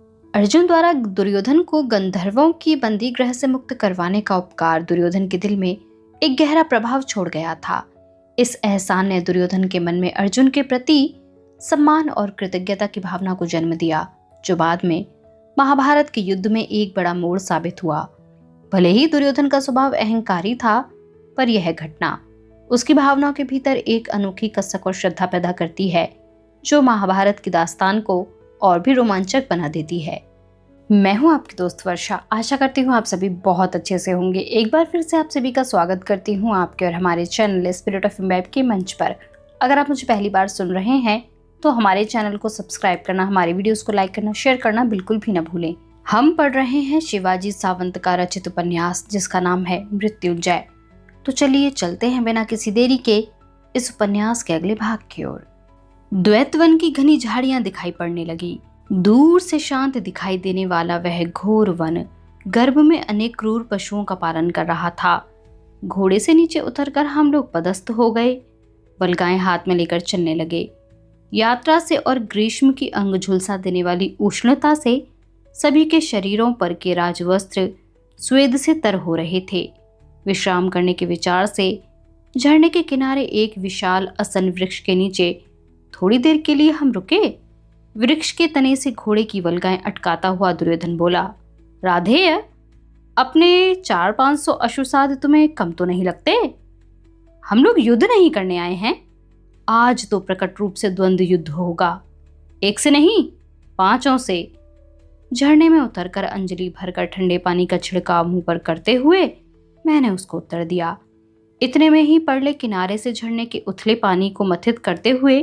अर्जुन द्वारा दुर्योधन को गंधर्वों की बंदी गृह से मुक्त करवाने का उपकार दुर्योधन के दिल में एक गहरा प्रभाव छोड़ गया था। इस एहसान ने दुर्योधन के मन में अर्जुन के प्रति सम्मान और कृतज्ञता की भावना को जन्म दिया, जो बाद में महाभारत के युद्ध में एक बड़ा मोड़ साबित हुआ। भले ही दुर्योधन का स्वभाव अहंकारी था, पर यह घटना उसकी भावनाओं के भीतर एक अनोखी कसक और श्रद्धा पैदा करती है, जो महाभारत की दास्तान को और भी रोमांचक बना देती है। मैं हूं आपकी दोस्त वर्षा। आशा करती हूं आप सभी बहुत अच्छे से होंगे। एक बार फिर से आप सभी का स्वागत करती हूं आपके और हमारे चैनल स्पिरिट ऑफ इम्बाइब के मंच पर। अगर आप मुझे पहली बार सुन रहे हैं तो हमारे चैनल को सब्सक्राइब करना, हमारे वीडियोस को लाइक करना, शेयर करना बिल्कुल भी न भूलें। हम पढ़ रहे हैं शिवाजी सावंत का रचित उपन्यास, जिसका नाम है मृत्युंजय। तो चलिए चलते हैं बिना किसी देरी के इस उपन्यास के अगले भाग की ओर। द्वैतवन की घनी झाड़ियां दिखाई पड़ने लगी। दूर से शांत दिखाई देने वाला वह घोर वन गर्भ में अनेक क्रूर पशुओं का पालन कर रहा था। घोड़े से नीचे उतरकर हम लोग पदस्थ हो गए, बलगाएं हाथ में लेकर चलने लगे। यात्रा से और ग्रीष्म की अंग झुलसा देने वाली उष्णता से सभी के शरीरों पर के राजवस्त्र स्वेद से तर हो रहे थे। विश्राम करने के विचार से झरने के किनारे एक विशाल असन वृक्ष के नीचे थोड़ी देर के लिए हम रुके। वृक्ष के तने से घोड़े की वल्गाएं अटकाता हुआ दुर्योधन बोला, राधेय, अपने 400-500 अश्वसाध तुम्हें कम तो नहीं लगते? हम लोग युद्ध नहीं करने आए हैं। आज तो प्रकट रूप से द्वंद्व युद्ध होगा, एक से नहीं 5 से। झरने में उतरकर अंजलि भरकर ठंडे पानी का छिड़काव मुंह पर करते हुए मैंने उसको उत्तर दिया। इतने में ही परले किनारे से झरने के उथले पानी को मथित करते हुए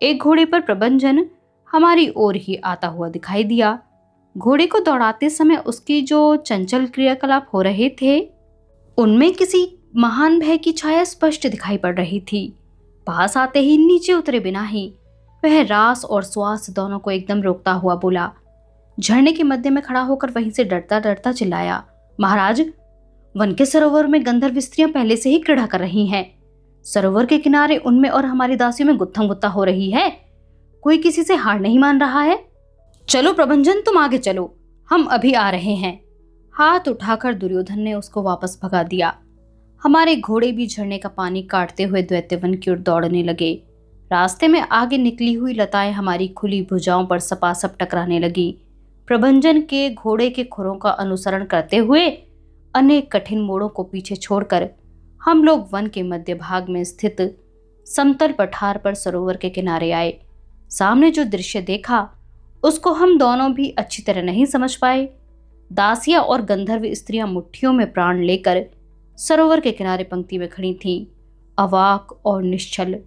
एक घोड़े पर प्रबंधन हमारी ओर ही आता हुआ दिखाई दिया। घोड़े को दौड़ाते समय उसकी जो चंचल क्रियाकलाप हो रहे थे, उनमें किसी महान भय की छाया स्पष्ट दिखाई पड़ रही थी। पास आते ही नीचे उतरे बिना ही वह रास और श्वास दोनों को एकदम रोकता हुआ बोला। झरने के मध्य में खड़ा होकर वहीं से डरता डरता चिल्लाया, महाराज, वन के सरोवर में गंधर्व स्त्रियां पहले से ही क्रीड़ा कर रही हैं। सरोवर के किनारे उनमें और हमारी दासियों में गुत्थम गुत्था हो रही है। कोई किसी से हार नहीं मान रहा है। चलो प्रभंजन, तुम आगे चलो, हम अभी आ रहे हैं। हाथ उठाकर दुर्योधन ने उसको वापस भगा दिया। हमारे घोड़े भी झरने का पानी काटते हुए दैत्यवन की ओर दौड़ने लगे। रास्ते में आगे निकली हुई लताएं हमारी खुली भुजाओं पर सपासप टकराने लगी। प्रभंजन के घोड़े के खुरों का अनुसरण करते हुए अनेक कठिन मोड़ों को पीछे छोड़कर हम लोग वन के मध्य भाग में स्थित समतल पठार पर सरोवर के किनारे आए। सामने जो दृश्य देखा उसको हम दोनों भी अच्छी तरह नहीं समझ पाए। दासियां और गंधर्व स्त्रियां मुट्ठियों में प्राण लेकर सरोवर के किनारे पंक्ति में खड़ी थीं, अवाक और निश्चल।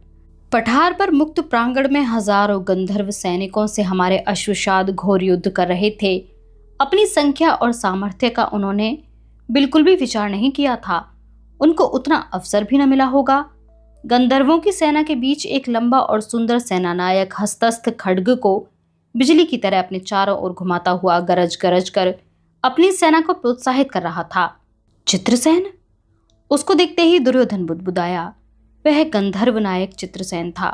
पठार पर मुक्त प्रांगण में हजारों गंधर्व सैनिकों से हमारे अश्वसाध घोर युद्ध कर रहे थे। अपनी संख्या और सामर्थ्य का उन्होंने बिल्कुल भी विचार नहीं किया था। उनको उतना अवसर भी न मिला होगा। गंधर्वों की सेना के बीच एक लंबा और सुंदर सेनानायक हस्तस्थ खड्ग को बिजली की तरह अपने चारों ओर घुमाता हुआ गरज गरज कर अपनी सेना को प्रोत्साहित कर रहा था। चित्रसेन, उसको देखते ही दुर्योधन बुदबुदाया। वह गंधर्व नायक चित्रसेन था।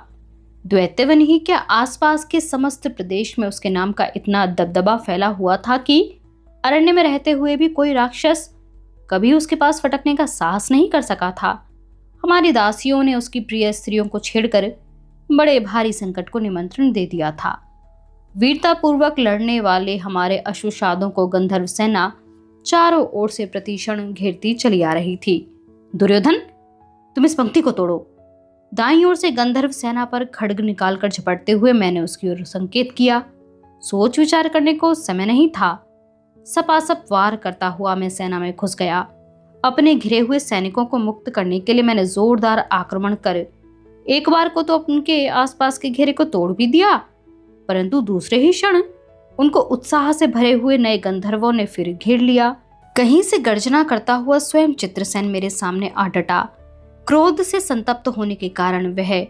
द्वैतवन ही क्या, आसपास के समस्त प्रदेश में उसके नाम का इतना दबदबा फैला हुआ था कि अरण्य में रहते हुए भी कोई राक्षस कभी उसके पास फटकने का साहस नहीं कर सका था। हमारी दासियों ने उसकी प्रिय स्त्रियों को छेड़कर बड़े भारी संकट को निमंत्रण दे दिया था। वीरतापूर्वक लड़ने वाले हमारे अश्वसाधों को गंधर्व सेना चारों ओर से प्रतिक्षण घेरती चली आ रही थी। दुर्योधन, तुम इस पंक्ति को तोड़ो। दाईं ओर से गंधर्व सेना पर खड्ग निकालकर झपटते हुए मैंने उसकी ओर संकेत किया। सोच विचार करने को समय नहीं था। सपासप वार करता हुआ मैं सेना में घुस गया। अपने घिरे हुए सैनिकों को मुक्त करने के लिए मैंने जोरदार आक्रमण कर एक बार को तो उनके आसपास के घेरे को तोड़ भी दिया, परंतु दूसरे ही क्षण उनको उत्साह से भरे हुए नए गंधर्वों ने फिर घेर लिया। कहीं से गर्जना करता हुआ स्वयं चित्रसेन मेरे सामने आ डटा। क्रोध से संतप्त होने के कारण वह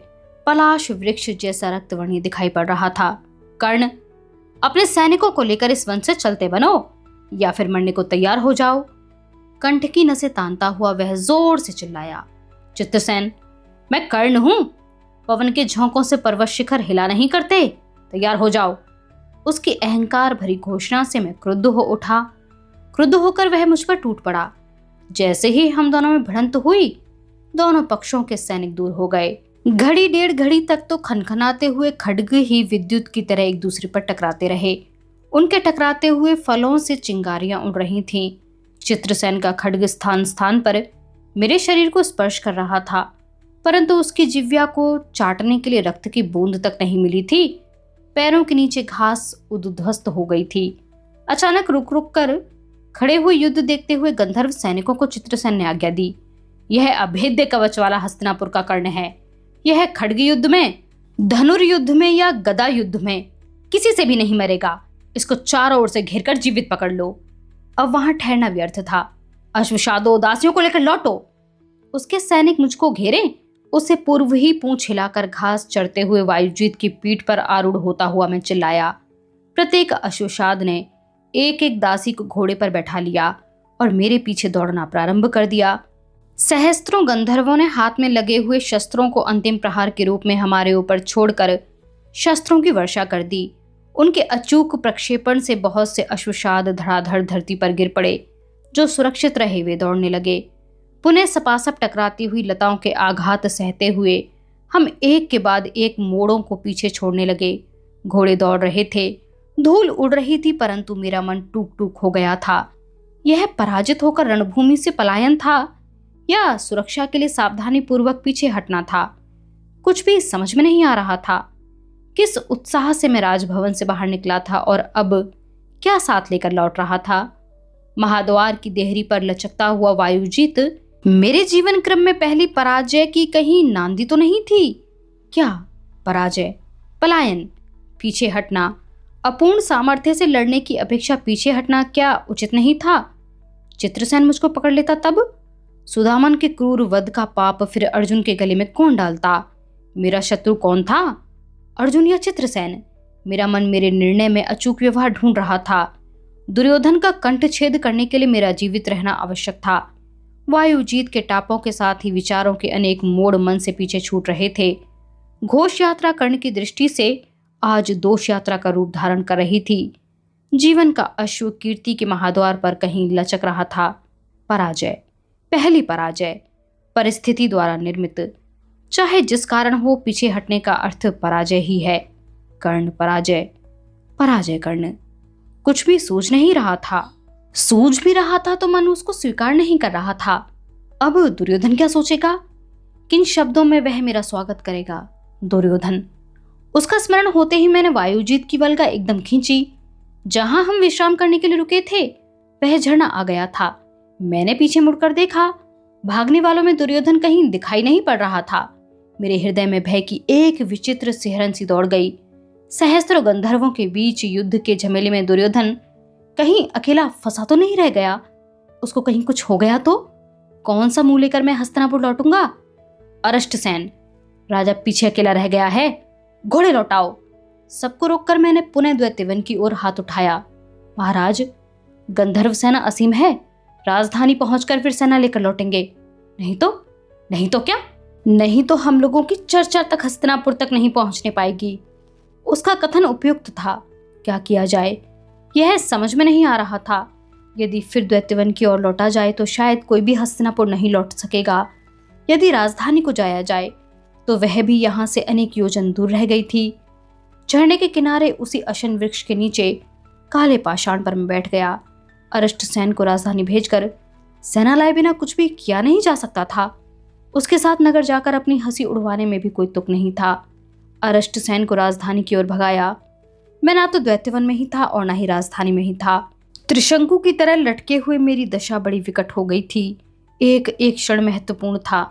पलाश वृक्ष जैसा रक्तवर्णी दिखाई पड़ रहा था। कर्ण, अपने सैनिकों को लेकर इस वन से चलते बनो या फिर मरने को तैयार हो जाओ। कंठ की नसें तानता हुआ वह जोर से चिल्लाया। चित्रसेन, मैं कर्ण हूं। पवन के झोंकों से पर्वत शिखर हिला नहीं करते। तैयार हो जाओ। उसकी अहंकार भरी घोषणा से मैं क्रुद्ध हो उठा। क्रुद्ध होकर वह मुझ पर टूट पड़ा। जैसे ही हम दोनों में भिड़ंत हुई, दोनों पक्षों के सैनिक दूर हो गए। घड़ी डेढ़ घड़ी तक तो खनखनाते हुए खड्ग ही विद्युत की तरह एक दूसरे पर टकराते रहे। उनके टकराते हुए फलों से चिंगारियां उड़ रही थीं। चित्रसेन का खड्ग स्थान स्थान पर मेरे शरीर को स्पर्श कर रहा था, परंतु उसकी जिह्वा को चाटने के लिए रक्त की बूंद तक नहीं मिली थी। पैरों के नीचे घास उद्ध्वस्त हो गई थी। अचानक रुक रुक कर खड़े हुए युद्ध देखते हुए गंधर्व सैनिकों को चित्रसेन ने आज्ञा दी, यह अभेद्य कवच वाला हस्तिनापुर का कर्ण है। यह खड्ग युद्ध में, धनुर्युद्ध में या गदा युद्ध में किसी से भी नहीं मरेगा। इसको चारों ओर से घेरकर जीवित पकड़ लो। अब वहां ठहरना व्यर्थ था। अश्वशादो, दासियों को लेकर लौटो। उसके सैनिक मुझको घेरे, उससे पूर्व ही पूंछ हिलाकर घास चढ़ते हुए वायुजीत की पीठ पर आरूढ़ होता हुआ मैं चिल्लाया। प्रत्येक अश्वशाद ने एक एक दासी को घोड़े पर बैठा लिया और मेरे पीछे दौड़ना प्रारंभ कर दिया। सहस्त्रों गंधर्वों ने हाथ में लगे हुए शस्त्रों को अंतिम प्रहार के रूप में हमारे ऊपर छोड़कर शस्त्रों की वर्षा कर दी। उनके अचूक प्रक्षेपण से बहुत से अश्वशाद धड़ाधड़ धरती पर गिर पड़े। जो सुरक्षित रहे वे दौड़ने लगे। पुनः सपासप टकराती हुई लताओं के आघात सहते हुए हम एक के बाद एक मोड़ों को पीछे छोड़ने लगे। घोड़े दौड़ रहे थे, धूल उड़ रही थी, परंतु मेरा मन टूक टूक हो गया था। यह पराजित होकर रणभूमि से पलायन था या सुरक्षा के लिए सावधानी पूर्वक पीछे हटना था? कुछ भी समझ में नहीं आ रहा था। किस उत्साह से मैं राजभवन से बाहर निकला था और अब क्या साथ लेकर लौट रहा था। महाद्वार की देहरी पर लचकता हुआ वायुजीत मेरे जीवन क्रम में पहली पराजय की कहीं नांदी तो नहीं थी क्या? पराजय, पलायन, पीछे हटना, अपूर्ण सामर्थ्य से लड़ने की अपेक्षा पीछे हटना क्या उचित नहीं था? चित्रसेन मुझको पकड़ लेता तब? सुदामन के क्रूर वध का पाप फिर अर्जुन के गले में कौन डालता? मेरा शत्रु कौन था, अर्जुन या चित्रसेन? मेरा मन मेरे निर्णय में अचूक व्यवहार ढूंढ रहा था। दुर्योधन का कंठ छेद करने के लिए मेरा जीवित रहना आवश्यक था। वायुजीत के टापों के साथ ही विचारों के अनेक मोड़ मन से पीछे छूट रहे थे। घोष यात्रा कर्ण की दृष्टि से आज दोष यात्रा का रूप धारण कर रही थी। जीवन का अश्व कीर्ति के महाद्वार पर कहीं लचक रहा था। पराजय, पहली पराजय, परिस्थिति द्वारा निर्मित। चाहे जिस कारण हो, पीछे हटने का अर्थ पराजय ही है। कर्ण पराजय, पराजय कर्ण। कुछ भी सूझ नहीं रहा था। सूझ भी रहा था तो मन उसको स्वीकार नहीं कर रहा था। अब दुर्योधन क्या सोचेगा? किन शब्दों में वह मेरा स्वागत करेगा? दुर्योधन, उसका स्मरण होते ही मैंने वायुजीत की वल्गा एकदम खींची। जहां हम विश्राम करने के लिए रुके थे वह झरना आ गया था। मैंने पीछे मुड़कर देखा, भागने वालों में दुर्योधन कहीं दिखाई नहीं पड़ रहा था। मेरे हृदय में भय की एक विचित्र सिहरन सी दौड़ गई। सहस्त्रों गंधर्वों के बीच युद्ध के झमेले में दुर्योधन कहीं अकेला फंसा तो नहीं रह गया? उसको कहीं कुछ हो गया तो कौन सा मुंह लेकर मैं हस्तिनापुर लौटूंगा? अरष्टसेन, राजा पीछे अकेला रह गया है, घोड़े लौटाओ। सबको रोककर मैंने पुनः द्वैत्यवन की ओर हाथ उठाया। महाराज, गंधर्व सेना असीम है, राजधानी पहुंचकर फिर सेना लेकर लौटेंगे। नहीं तो क्या? नहीं तो हम लोगों की चर्चा तक हस्तिनापुर तक नहीं पहुंचने पाएगी। उसका कथन उपयुक्त था। क्या किया जाए यह समझ में नहीं आ रहा था। यदि फिर द्वैत्यवन की ओर लौटा जाए तो शायद कोई भी हस्तिनापुर नहीं लौट सकेगा। यदि राजधानी को जाया जाए तो वह भी यहाँ से अनेक योजन दूर रह गई थी। झरने के किनारे उसी अशन वृक्ष के नीचे काले पाषाण पर मैं बैठ गया। अरष्टसेन को राजधानी भेजकर सेना लाए बिना कुछ भी किया नहीं जा सकता था। उसके साथ नगर जाकर अपनी हंसी उड़वाने में भी कोई तुक नहीं था। अरष्टसेन को राजधानी की ओर भगाया। मैं ना तो द्वैत्यवन में ही था और ना ही राजधानी में ही था। त्रिशंकु की तरह लटके हुए मेरी दशा बड़ी विकट हो गई थी। एक एक क्षण महत्वपूर्ण था।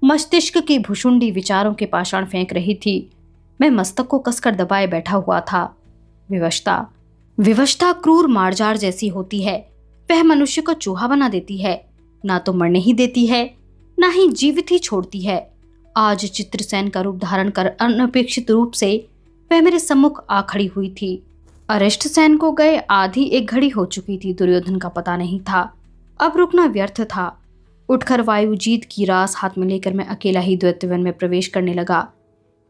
मस्तिष्क की भुषुंडी विचारों के पाषाण फेंक रही थी। मैं मस्तक को कसकर दबाए बैठा हुआ था। विवशता क्रूर मार्जार जैसी होती है। वह मनुष्य को चूहा बना देती है, ना तो मरने ही देती है, ना ही जीवित ही छोड़ती है। आज चित्रसेन का रूप धारण कर अनपेक्षित रूप से वह मेरे सम्मुख आ खड़ी हुई थी। अरष्टसेन को गए आधी एक घड़ी हो चुकी थी। दुर्योधन का पता नहीं था। अब रुकना व्यर्थ था। उठकर वायुजीत की रास हाथ में लेकर मैं अकेला ही द्वैत्यवन में प्रवेश करने लगा।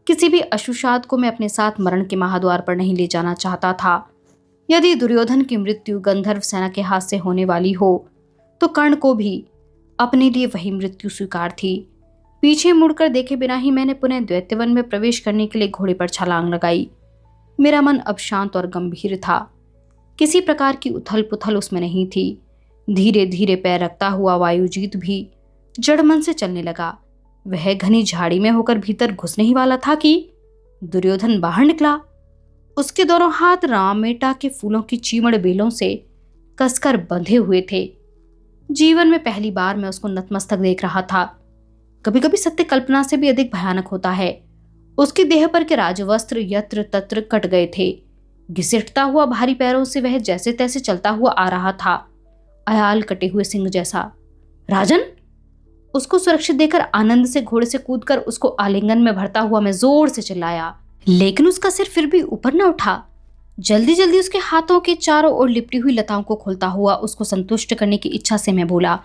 किसी भी अश्वशाद को मैं अपने साथ मरण के महाद्वार पर नहीं ले जाना चाहता था। यदि दुर्योधन की मृत्यु गंधर्व सेना के हाथ से होने वाली हो तो कर्ण को भी अपने लिए वही मृत्यु स्वीकार थी। पीछे मुड़कर देखे बिना ही मैंने पुनः दैत्यवन में प्रवेश करने के लिए घोड़े पर छलांग लगाई। मेरा मन अब शांत और गंभीर था। किसी प्रकार की उथल पुथल उसमें नहीं थी। धीरे धीरे पैर रखता हुआ वायुजीत भी जड़ मन से चलने लगा। वह घनी झाड़ी में होकर भीतर घुसने ही वाला था कि दुर्योधन बाहर निकला। उसके दोनों हाथ रामेटा के फूलों की चीमड़ बेलों से कसकर बंधे हुए थे। जीवन में पहली बार मैं उसको नतमस्तक देख रहा था। कभी कभी सत्य कल्पना से भी अधिक भयानक होता है। उसके देह पर के राजवस्त्र यत्र तत्र कट गए थे। घिसटता हुआ भारी पैरों से वह जैसे तैसे चलता हुआ आ रहा था, अयाल कटे हुए सिंह जैसा। राजन! उसको सुरक्षित देखकर आनंद से घोड़े से कूदकर उसको आलिंगन में भरता हुआ मैं जोर से चिल्लाया, लेकिन उसका सिर फिर भी ऊपर न उठा। जल्दी जल्दी उसके हाथों के चारों ओर लिपटी हुई लताओं को खोलता हुआ उसको संतुष्ट करने की इच्छा से मैं बोला,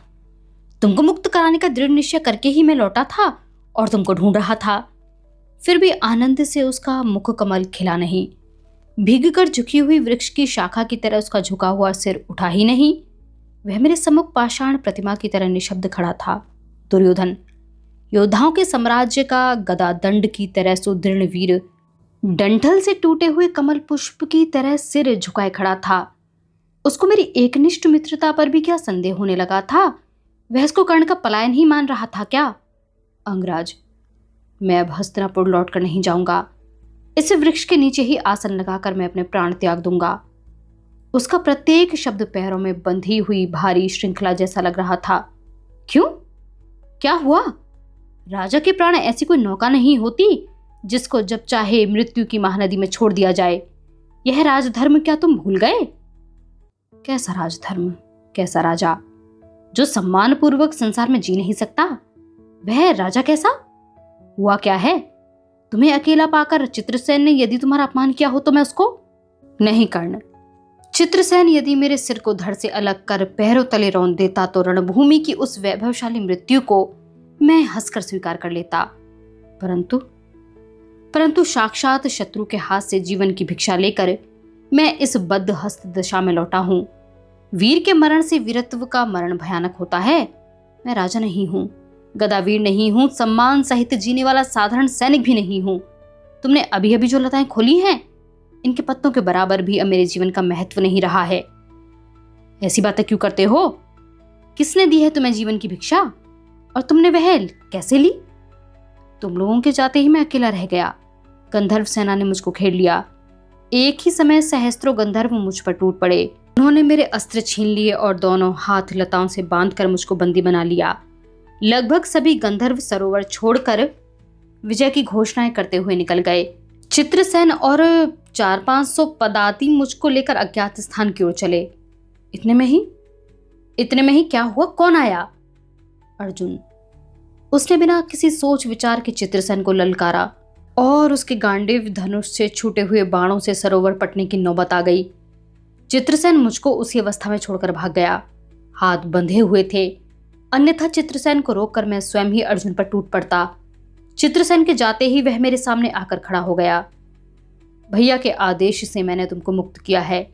तुमको मुक्त कराने का दृढ़ निश्चय करके ही मैं लौटा था और तुमको ढूंढ रहा था। फिर भी आनंद से उसका मुख कमल खिला नहीं। भीगकर झुकी हुई वृक्ष की शाखा की तरह उसका झुका हुआ सिर उठा ही नहीं। वह मेरे सम्मुख पाषाण प्रतिमा की तरह निशब्द खड़ा था। दुर्योधन योद्धाओं के साम्राज्य का गदा दंड की तरह सुदृढ़ वीर डंठल से टूटे हुए कमल पुष्प की तरह सिर झुकाए खड़ा था। उसको मेरी एकनिष्ठ मित्रता पर भी क्या संदेह होने लगा था? वह इसको कर्ण का पलायन ही मान रहा था क्या? अंगराज, मैं अब हस्तिनापुर लौटकर नहीं जाऊंगा। इस वृक्ष के नीचे ही आसन लगाकर मैं अपने प्राण त्याग दूंगा। उसका प्रत्येक शब्द पैरों में बंधी हुई भारी श्रृंखला जैसा लग रहा था। क्यों? क्या हुआ? राजा के प्राण ऐसी कोई नौका नहीं होती जिसको जब चाहे मृत्यु की महानदी में छोड़ दिया जाए। यह राजधर्म क्या तुम भूल गए? कैसा राजधर्म? कैसा राजा? जो सम्मान पूर्वक संसार में जी नहीं सकता, वह राजा कैसा? हुआ क्या है? तुम्हें अकेला पाकर चित्रसेन ने यदि तुम्हारा अपमान किया हो तो मैं उसको नहीं कर्ण। चित्रसेन यदि मेरे सिर को धड़ से अलग कर पैरों तले रौंद देता तो रणभूमि की उस वैभवशाली मृत्यु को मैं हंसकर स्वीकार कर लेता। परंतु साक्षात शत्रु के हाथ से जीवन की भिक्षा लेकर मैं इस बद्ध हस्त दशा में लौटा हूं। वीर के मरण से वीरत्व का मरण भयानक होता है। मैं राजा नहीं हूं, गदावीर नहीं हूं, सम्मान सहित जीने वाला साधारण सैनिक भी नहीं हूं। तुमने अभी अभी जो लताएं खोली हैं, इनके पत्तों के बराबर भी अब मेरे जीवन का महत्व नहीं रहा है। ऐसी बातें क्यों करते हो? किसने दी है तुम्हें जीवन की भिक्षा और तुमने वह कैसे ली? तुम लोगों के जाते ही मैं अकेला रह गया। गंधर्व सेना ने मुझको घेर लिया। एक ही समय सहस्त्रों गंधर्व मुझ पर टूट पड़े। उन्होंने मेरे अस्त्र छीन लिए और दोनों हाथ लताओं से बांधकर मुझको बंदी बना लिया। लगभग सभी गंधर्व सरोवर छोड़कर विजय की घोषणाएं करते हुए निकल गए। चित्रसेन और 400-500 पदाति मुझको लेकर अज्ञात स्थान की ओर चले। इतने में ही क्या हुआ? कौन आया? अर्जुन। उसने बिना किसी सोच विचार के चित्रसेन को ललकारा और उसके गांडीव धनुष से छूटे हुए बाणों से सरोवर पटने की नौबत आ गई। चित्रसेन मुझको उसी अवस्था में छोड़कर भाग गया। हाथ बंधे हुए थे, अन्यथा चित्रसेन को रोककर मैं स्वयं ही अर्जुन पर टूट पड़ता। चित्रसेन के जाते ही वह मेरे सामने आकर खड़ा हो गया। भैया के आदेश से मैंने तुमको मुक्त किया है,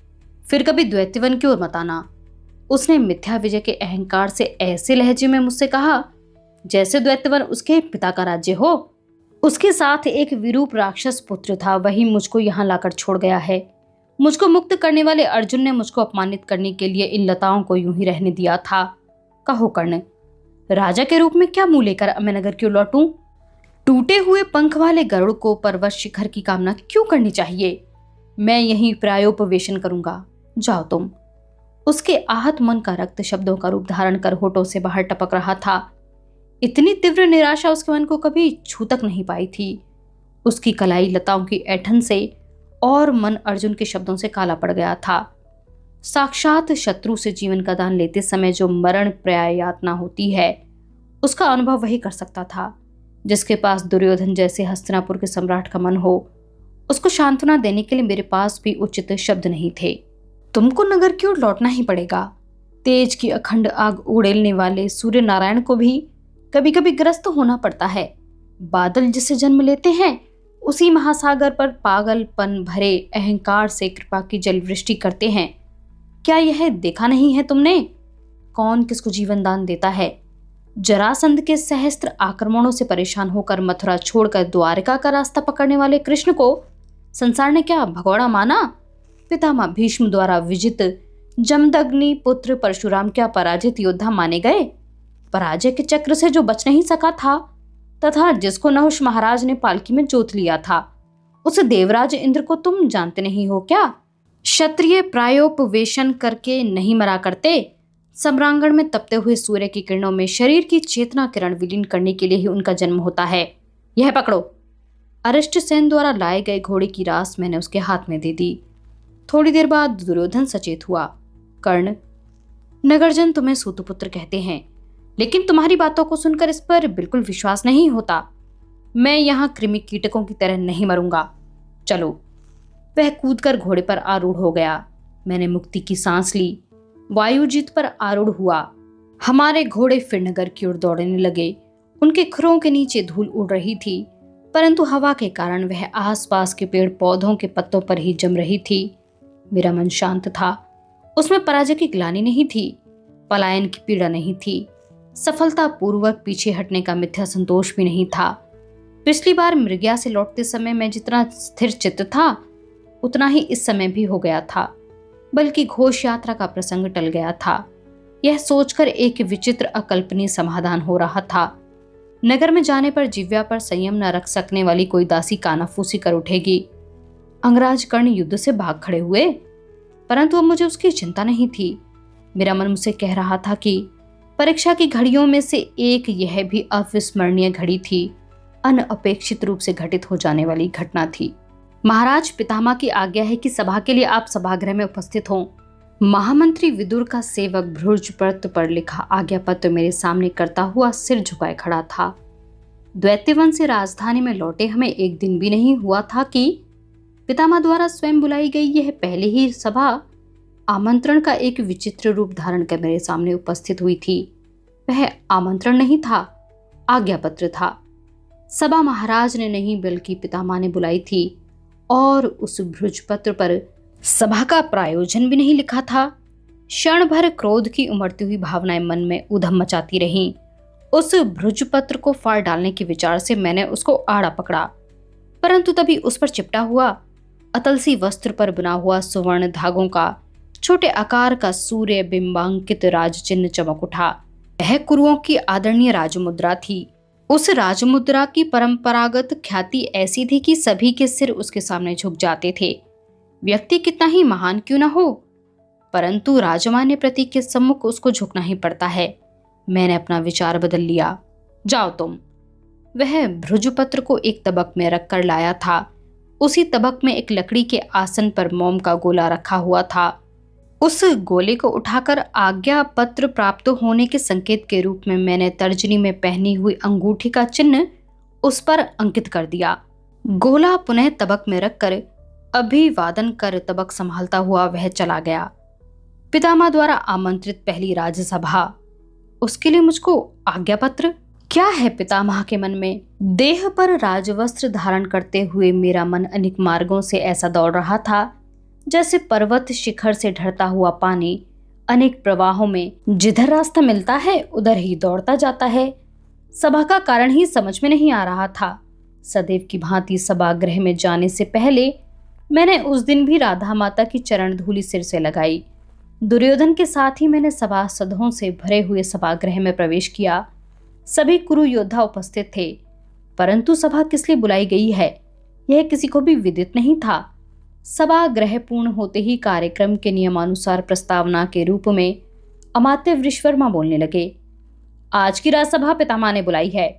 फिर कभी द्वैतवन की ओर मत आना। उसने मिथ्या विजय के अहंकार से ऐसे लहजे में मुझसे कहा जैसे द्वैतवन उसके पिता का राज्य हो। उसके साथ एक विरूप राक्षस पुत्र था, वही मुझको यहाँ लाकर छोड़ गया है। मुझको मुक्त करने वाले अर्जुन ने मुझको अपमानित करने के लिए इन लताओं को यूं ही रहने दिया था। कहो कर्ण, राजा के रूप में क्या मुंह लेकर मैं नगर क्यों लौटूं? टूटे हुए पंख वाले गरुड़ को पर्वत शिखर की कामना क्यों करनी चाहिए? मैं यहीं प्रायोपवेशन करूंगा, जाओ तुम। उसके आहत मन का रक्त शब्दों का रूप धारण कर होठों से बाहर टपक रहा था। इतनी तीव्र निराशा उसके मन को कभी छू तक नहीं पाई थी। उसकी कलाई लताओं की ऐठन से और मन अर्जुन के शब्दों से काला पड़ गया था। साक्षात शत्रु से जीवन का दान लेते समय जो मरण पर्याय यातना होती है, उसका अनुभव वही कर सकता था जिसके पास दुर्योधन जैसे हस्तिनापुर के सम्राट का मन हो। उसको सांत्वना देने के लिए मेरे पास भी उचित शब्द नहीं थे। तुमको नगर की ओर लौटना ही पड़ेगा। तेज की अखंड आग उड़ेलने वाले सूर्य नारायण को भी कभी कभी ग्रस्त होना पड़ता है। बादल जिसे जन्म लेते हैं उसी महासागर पर पागलपन भरे अहंकार से कृपा की जलवृष्टि करते हैं। क्या यह देखा नहीं है तुमने? कौन किसको जीवन दान देता है? जरासंध के सहस्त्र आक्रमणों से परेशान होकर मथुरा छोड़कर द्वारका का रास्ता पकड़ने वाले कृष्ण को संसार ने क्या भगोड़ा माना? पितामह भीष्म द्वारा विजित जमदग्नि पुत्र परशुराम क्या पराजित योद्धा माने गए? पराजय के चक्र से जो बच नहीं सका था तथा जिसको नहुष महाराज ने पालकी में जोत लिया था, उस देवराज इंद्र को तुम जानते नहीं हो क्या? क्षत्रिय प्रायोपवेशन करके नहीं मरा करते। सम्रांगण में तपते हुए सूर्य की किरणों में शरीर की चेतना किरण विलीन करने के लिए ही उनका जन्म होता है। यह पकड़ो। अरिष्टसेन द्वारा लाए गए घोड़े की रास मैंने उसके हाथ में दे दी। थोड़ी देर बाद दुर्योधन सचेत हुआ। कर्ण, नगरजन तुम्हें सूतपुत्र कहते हैं, लेकिन तुम्हारी बातों को सुनकर इस पर बिल्कुल विश्वास नहीं होता। मैं यहाँ कृमि कीटकों की तरह नहीं मरूंगा। चलो। वह कूदकर घोड़े पर आरूढ़ हो गया। मैंने मुक्ति की सांस ली। वायुजित पर आरूढ़ हुआ। हमारे घोड़े फिर नगर की ओर दौड़ने लगे। उनके खुरों के नीचे धूल उड़ रही थी, परंतु हवा के कारण वह आसपास के पेड़ पौधों के पत्तों पर ही जम रही थी। मेरा मन शांत था। उसमें पराजय की ग्लानि नहीं थी, पलायन की पीड़ा नहीं थी, सफलतापूर्वक पीछे हटने का मिथ्या संतोष भी नहीं था। पिछली बार मृगया से लौटते समय मैं जितना स्थिर चित्त था, उतना ही इस समय भी हो गया था, बल्कि घोष यात्रा का प्रसंग टल गया था। यह सोचकर एक विचित्र अकल्पनीय समाधान हो रहा था। नगर में जाने पर जिव्या पर संयम न रख सकने वाली कोई दासी कानाफूसी कर उठेगी। अंगराज कर्ण युद्ध से भाग खड़े हुए, परंतु अब मुझे उसकी चिंता नहीं थी। मेरा मन मुझसे कह रहा था कि परीक्षा की घड़ियों में से एक यह भी अविस्मरणीय घड़ी थी, अनअपेक्षित रूप से घटित हो जाने वाली घटना थी। महाराज, पितामह की आज्ञा है कि सभा के लिए आप सभागृह में उपस्थित हों। महामंत्री विदुर का सेवक भृगुपत्र पर लिखा आज्ञा पत्र मेरे सामने करता हुआ सिर झुकाए खड़ा था। दैत्यवन से राजधानी में लौटे हमें एक दिन भी नहीं हुआ था कि पितामह द्वारा स्वयं बुलाई गई यह पहले ही सभा आमंत्रण का एक विचित्र रूप धारण कर मेरे सामने उपस्थित हुई थी। वह आमंत्रण नहीं था, आज्ञा पत्र था। सभा महाराज ने नहीं बल्कि पितामह ने बुलाई थी, और उस भृगुपत्र पर सभा का प्रायोजन भी नहीं लिखा था। क्षण भर क्रोध की उमड़ती हुई भावनाएं मन में उधम मचाती रहीं। उस भृगुपत्र को फाड़ डालने के विचार से मैंने उसको आड़ा पकड़ा, परंतु तभी उस पर चिपटा हुआ अतलसी वस्त्र पर बना हुआ सुवर्ण धागों का छोटे आकार का सूर्य बिंबांकित राज चिन्ह चमक उठा। वह कुरुओं की आदरणीय राजमुद्रा थी। उस राजमुद्रा की परंपरागत ख्याति ऐसी थी कि सभी के सिर उसके सामने झुक जाते थे। व्यक्ति कितना ही महान क्यों न हो, परंतु राजमान्य प्रतीक के सम्मुख उसको झुकना ही पड़ता है। मैंने अपना विचार बदल लिया। जाओ तुम। वह भृगुपत्र को एक तबक में रखकर लाया था। उसी तबक में एक लकड़ी के आसन पर मोम का गोला रखा हुआ था। उस गोले को उठाकर आज्ञा पत्र प्राप्त होने के संकेत के रूप में मैंने तर्जनी में पहनी हुई अंगूठी का चिन्ह उस पर अंकित कर दिया। गोला पुनः तबक में रखकर अभिवादन कर तबक संभालता हुआ वह चला गया। पितामह द्वारा आमंत्रित पहली राजसभा, उसके लिए मुझको आज्ञा पत्र? क्या है पितामह के मन में? देह पर राजवस्त्र धारण करते हुए मेरा मन अनेक मार्गों से ऐसा दौड़ रहा था जैसे पर्वत शिखर से ढरता हुआ पानी अनेक प्रवाहों में जिधर रास्ता मिलता है उधर ही दौड़ता जाता है। सभा का कारण ही समझ में नहीं आ रहा था। सदैव की भांति सभागृह में जाने से पहले मैंने उस दिन भी राधा माता की चरण धूलि सिर से लगाई। दुर्योधन के साथ ही मैंने सभासदों से भरे हुए सभागृह में प्रवेश किया। सभी कुरु योद्धा उपस्थित थे, परंतु सभा किस लिए बुलाई गई है यह किसी को भी विदित नहीं था। सभागृह पूर्ण होते ही कार्यक्रम के नियमानुसार प्रस्तावना के रूप में अमात्य वृषवर्मा बोलने लगे। आज की राजसभा पितामह ने बुलाई है।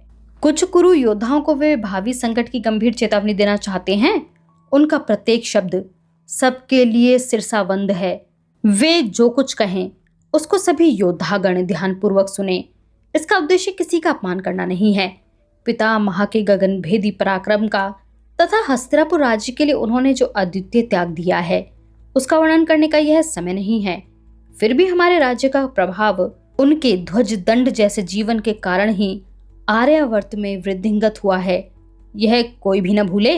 कुछ कुरु योद्धाओं को वे भावी संकट की गंभीर चेतावनी देना चाहते हैं। उनका प्रत्येक शब्द सबके लिए सिरसावंद है। वे जो कुछ कहें उसको सभी योद्धागण ध्यानपूर्वक सुने। इसका उद्देश्य किसी का अपमान करना नहीं है। पितामह के गगनभेदी पराक्रम का तथा हस्तिनापुर राज्य के लिए उन्होंने जो अद्वितीय त्याग दिया है उसका वर्णन करने का यह समय नहीं है। फिर भी हमारे राज्य का प्रभाव उनके ध्वज दंड जैसे जीवन के कारण ही आर्यावर्त में वृद्धिंगत हुआ है। यह कोई भी न भूले।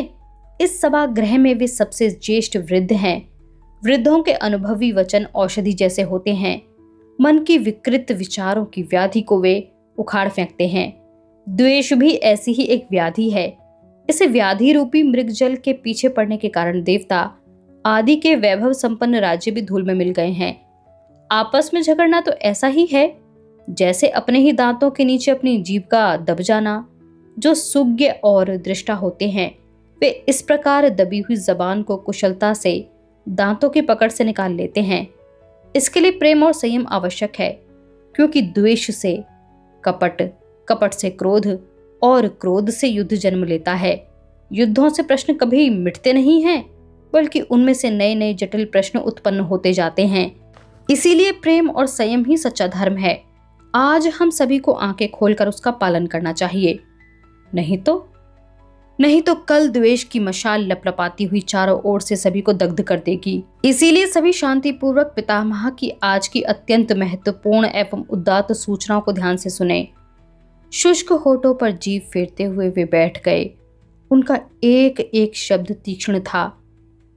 इस सभागृह में वे सबसे ज्येष्ठ वृद्ध हैं। वृद्धों के अनुभवी वचन औषधि जैसे होते हैं। मन की विकृत विचारों की व्याधि को वे उखाड़ फेंकते हैं। द्वेष भी ऐसी ही एक व्याधि है। इस व्याधि रूपी मृगजल के पीछे पड़ने के कारण देवता आदि के वैभव संपन्न राज्य भी धूल में मिल गए हैं। आपस में झगड़ना तो ऐसा ही है जैसे अपने ही दांतों के नीचे अपनी जीभ का दब जाना। जो सुज्ञ और दृष्टा होते हैं वे इस प्रकार दबी हुई जबान को कुशलता से दांतों की पकड़ से निकाल लेते हैं। इसके लिए प्रेम और संयम आवश्यक है, क्योंकि द्वेष से कपट, कपट से क्रोध और क्रोध से युद्ध जन्म लेता है। युद्धों से प्रश्न कभी मिटते नहीं हैं, बल्कि उनमें से नए नए जटिल प्रश्न उत्पन्न होते जाते हैं। इसीलिए प्रेम और संयम ही सच्चा धर्म है। आज हम सभी को आंखें खोलकर उसका पालन करना चाहिए, नहीं तो कल द्वेष की मशाल लपलपाती हुई चारों ओर से सभी को दग्ध कर देगी। इसीलिए सभी शांतिपूर्वक पितामह की आज की अत्यंत महत्वपूर्ण एवं उदात्त सूचनाओं को ध्यान से सुने। शुष्क होठों पर जीभ फेरते हुए वे बैठ गए। उनका एक एक शब्द तीक्ष्ण था।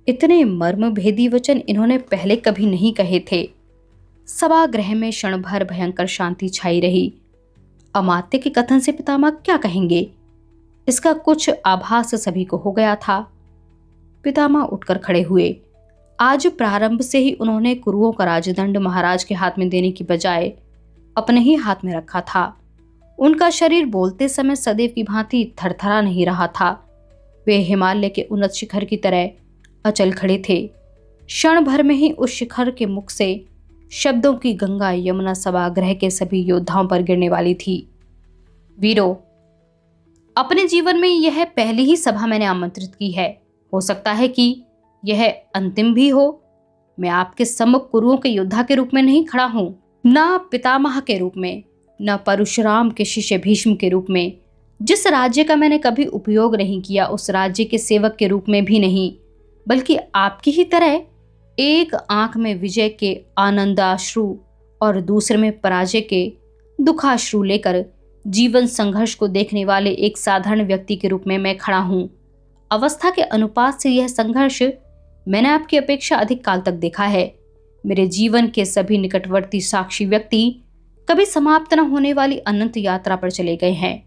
इतने मर्म भेदी वचन इन्होंने पहले कभी नहीं कहे थे। सभागृह में क्षण भर भयंकर शांति छाई रही। अमात्य के कथन से पितामह क्या कहेंगे, इसका कुछ आभास सभी को हो गया था। पितामह उठकर खड़े हुए। आज प्रारंभ से ही उन्होंने कुरुओं का राजदंड महाराज के हाथ में देने की बजाय अपने ही हाथ में रखा था। उनका शरीर बोलते समय सदैव की भांति थरथरा नहीं रहा था। वे हिमालय के उन्नत शिखर की तरह अचल खड़े थे। क्षण भर में ही उस शिखर के मुख से शब्दों की गंगा यमुना सभागृह के सभी योद्धाओं पर गिरने वाली थी। वीरों, अपने जीवन में यह पहली ही सभा मैंने आमंत्रित की है। हो सकता है कि यह अंतिम भी हो। मैं आपके सम्मुख कुरुओं के योद्धा के रूप में नहीं खड़ा हूं, न पितामह के रूप में, न परशुराम के शिष्य भीष्म के रूप में। जिस राज्य का मैंने कभी उपयोग नहीं किया उस राज्य के सेवक के रूप में भी नहीं, बल्कि आपकी ही तरह एक आंख में विजय के आनंदाश्रु और दूसरे में पराजय के दुखाश्रु लेकर जीवन संघर्ष को देखने वाले एक साधारण व्यक्ति के रूप में मैं खड़ा हूं। अवस्था के अनुपात से यह संघर्ष मैंने आपकी अपेक्षा अधिक काल तक देखा है। मेरे जीवन के सभी निकटवर्ती साक्षी व्यक्ति कभी समाप्त न होने वाली अनंत यात्रा पर चले गए हैं।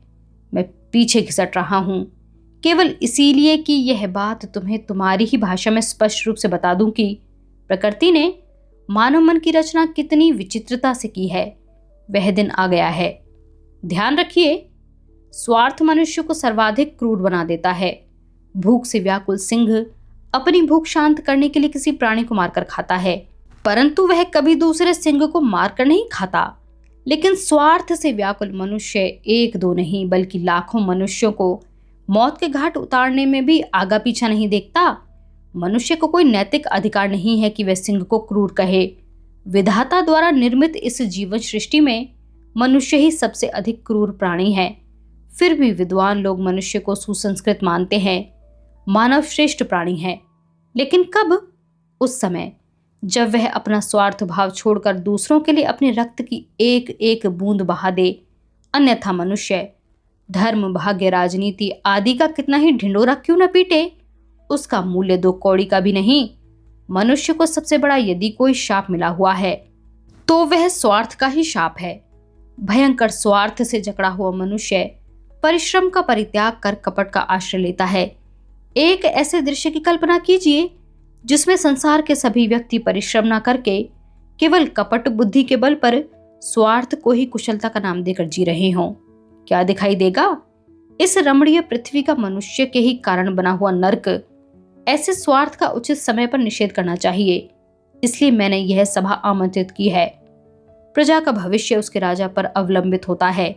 मैं पीछे घिसट रहा हूं, केवल इसीलिए कि यह बात तुम्हें तुम्हारी ही भाषा में स्पष्ट रूप से बता दूं कि प्रकृति ने मानव मन की रचना कितनी विचित्रता से की है। वह दिन आ गया है। ध्यान रखिए, स्वार्थ मनुष्य को सर्वाधिक क्रूर बना देता है। भूख से व्याकुल सिंह अपनी भूख शांत करने के लिए किसी प्राणी को मारकर खाता है, परंतु वह कभी दूसरे सिंह को मारकर नहीं खाता। लेकिन स्वार्थ से व्याकुल मनुष्य एक दो नहीं बल्कि लाखों मनुष्यों को मौत के घाट उतारने में भी आगा पीछा नहीं देखता। मनुष्य को कोई नैतिक अधिकार नहीं है कि वह सिंह को क्रूर कहे। विधाता द्वारा निर्मित इस जीवन सृष्टि में मनुष्य ही सबसे अधिक क्रूर प्राणी है। फिर भी विद्वान लोग मनुष्य को सुसंस्कृत मानते हैं, मानव श्रेष्ठ प्राणी है। लेकिन कब? उस समय जब वह अपना स्वार्थ भाव छोड़कर दूसरों के लिए अपने रक्त की एक एक बूंद बहा दे। अन्यथा मनुष्य धर्म, भाग्य, राजनीति आदि का कितना ही ढिंडोरा क्यों न पीटे, उसका मूल्य 2 कौड़ी का भी नहीं। मनुष्य को सबसे बड़ा यदि कोई शाप मिला हुआ है तो वह स्वार्थ का ही शाप है। भयंकर स्वार्थ से जकड़ा हुआ मनुष्य परिश्रम का परित्याग कर कपट का आश्रय लेता है। एक ऐसे दृश्य की कल्पना कीजिए जिसमें संसार के सभी व्यक्ति परिश्रम न करके केवल कपट बुद्धि के बल पर स्वार्थ को ही कुशलता का नाम देकर जी रहे हों। क्या दिखाई देगा? इस रमणीय पृथ्वी का मनुष्य के ही कारण बना हुआ नर्क। ऐसे स्वार्थ का उचित समय पर निषेध करना चाहिए। इसलिए मैंने यह सभा आमंत्रित की है। प्रजा का भविष्य उसके राजा पर अवलंबित होता है।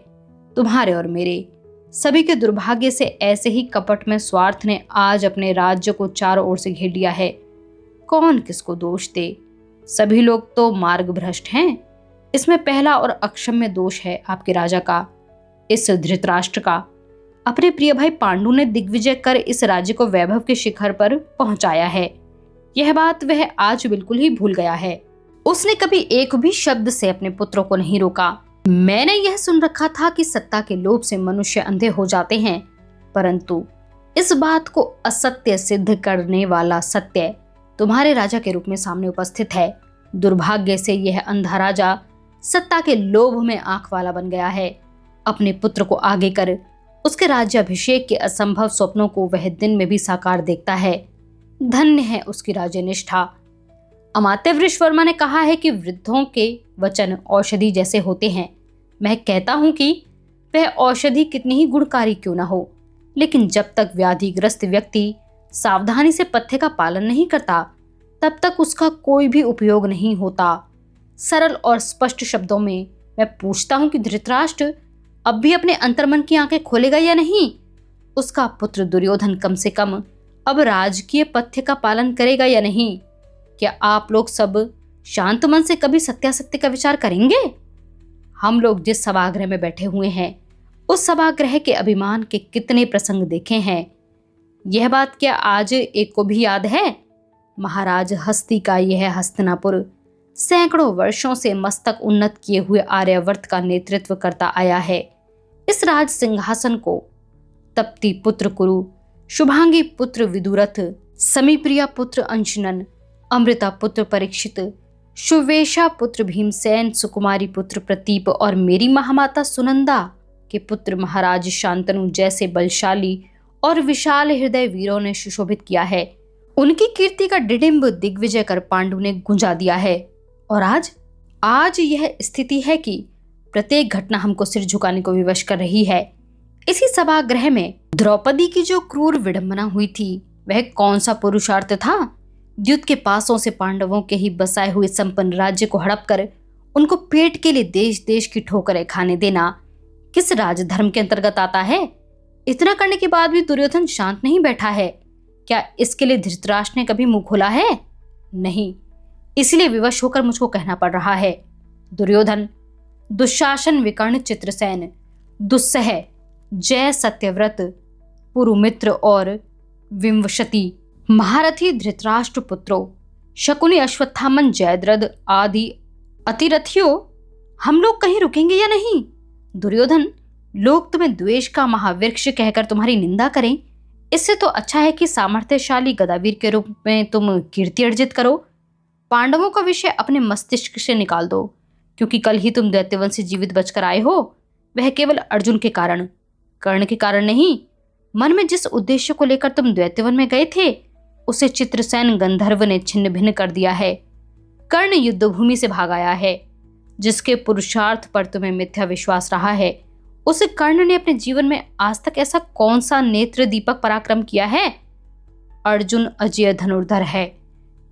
तुम्हारे और मेरे सभी के दुर्भाग्य से ऐसे ही कपट में स्वार्थ ने आज अपने राज्य को चारों ओर से घेर लिया है। कौन किसको दोष दे? सभी लोग तो मार्ग भ्रष्ट हैं। इसमें पहला और अक्षम्य दोष है आपके राजा का, इस धृतराष्ट्र का। अपने प्रिय भाई पांडु ने दिग्विजय कर इस राज्य को वैभव के शिखर पर पहुंचाया है। यह बात वह आज बिल्कुल ही भूल गया है। उसने कभी एक भी शब्द से अपने पुत्रों को नहीं रोका। मैंने यह सुन रखा था कि सत्ता के लोभ से मनुष्य अंधे हो जाते हैं, परंतु इस बात को असत्य सिद्ध करने वाला सत्य तुम्हारे राजा के रूप में सामने उपस्थित है। दुर्भाग्य से यह अंधा राजा सत्ता के लोभ में आंख वाला बन गया है। अपने पुत्र को आगे कर उसके राज्याभिषेक के असंभव स्वप्नों को वह दिन में भी साकार देखता है। धन्य है उसकी राज्यनिष्ठा। अमात्य वृषवर्मा ने कहा है कि वृद्धों के वचन औषधि जैसे होते हैं। मैं कहता हूं कि वह औषधि कितनी ही गुणकारी क्यों न हो, लेकिन जब तक व्याधिग्रस्त व्यक्ति सावधानी से पथ्य का पालन नहीं करता तब तक उसका कोई भी उपयोग नहीं होता। सरल और स्पष्ट शब्दों में मैं पूछता हूं कि धृतराष्ट्र अब भी अपने अंतर्मन की आंखें खोलेगा या नहीं? उसका पुत्र दुर्योधन कम से कम अब राजकीय पथ्य का पालन करेगा या नहीं? क्या आप लोग सब शांत मन से कभी सत्यासत्य का विचार करेंगे? हम लोग जिस सभागृह में बैठे हुए हैं उस सभागृह के अभिमान के कितने प्रसंग देखे हैं। यह बात क्या आज एक को भी याद है? महाराज हस्ती का यह हस्तिनापुर सैकड़ों वर्षों से मस्तक उन्नत किए हुए आर्यावर्त का नेतृत्व करता आया है। इस राज सिंहासन को तप्ती पुत्र कुरु, शुभांगी पुत्र विदुरथ, समीप्रिया पुत्र अंशनन, अमृता पुत्र परीक्षित, शुवेशा पुत्र भीमसेन, सुकुमारी पुत्र प्रतीप और मेरी महामाता सुनंदा के पुत्र महाराज शांतनु जैसे बलशाली और विशाल हृदय वीरों ने सुशोभित किया है। उनकी कीर्ति का डिडिम्ब दिग्विजय कर पांडु ने गुंजा दिया है। और आज यह स्थिति है कि प्रत्येक घटना हमको सिर झुकाने को विवश कर रही है। इसी सभागृह में द्रौपदी की जो क्रूर विडंबना हुई थी वह कौन सा पुरुषार्थ था? द्युत के पासों से पांडवों के ही बसाए हुए संपन्न राज्य को हड़प कर उनको पेट के लिए देश देश की ठोकरें खाने देना किस राजधर्म के अंतर्गत आता है? इतना करने के बाद भी दुर्योधन शांत नहीं बैठा है। क्या इसके लिए धृतराष्ट्र ने कभी मुंह खोला है? नहीं। इसलिए विवश होकर मुझको कहना पड़ रहा है। दुर्योधन, दुशासन, विकर्ण, चित्रसेन, दुस्सह, जय, सत्यव्रत, पुरुमित्र और विंवशति महारथी धृतराष्ट्र पुत्रों, शकुनी, अश्वत्थामन, जयद्रथ आदि अतिरथियों, हम लोग कहीं रुकेंगे या नहीं? दुर्योधन, लोग तुम्हें द्वेष का महावृक्ष कहकर तुम्हारी निंदा करें, इससे तो अच्छा है कि सामर्थ्यशाली गदावीर के रूप में तुम कीर्ति अर्जित करो। पांडवों का विषय अपने मस्तिष्क से निकाल दो, क्योंकि कल ही तुम दैत्यवंश से जीवित बचकर आए हो वह केवल अर्जुन के कारण, कर्ण के कारण नहीं। मन में जिस उद्देश्य को लेकर तुम दैत्यवन में गए थे उसे चित्रसेन गंधर्व ने छिन्न भिन्न कर दिया है। कर्ण युद्धभूमि से भाग आया है। जिसके पुरुषार्थ पर तुम्हें मिथ्या विश्वास रहा है उस कर्ण ने अपने जीवन में आज तक ऐसा कौन सा नेत्र दीपक पराक्रम किया है? अर्जुन अजय धनुर्धर है।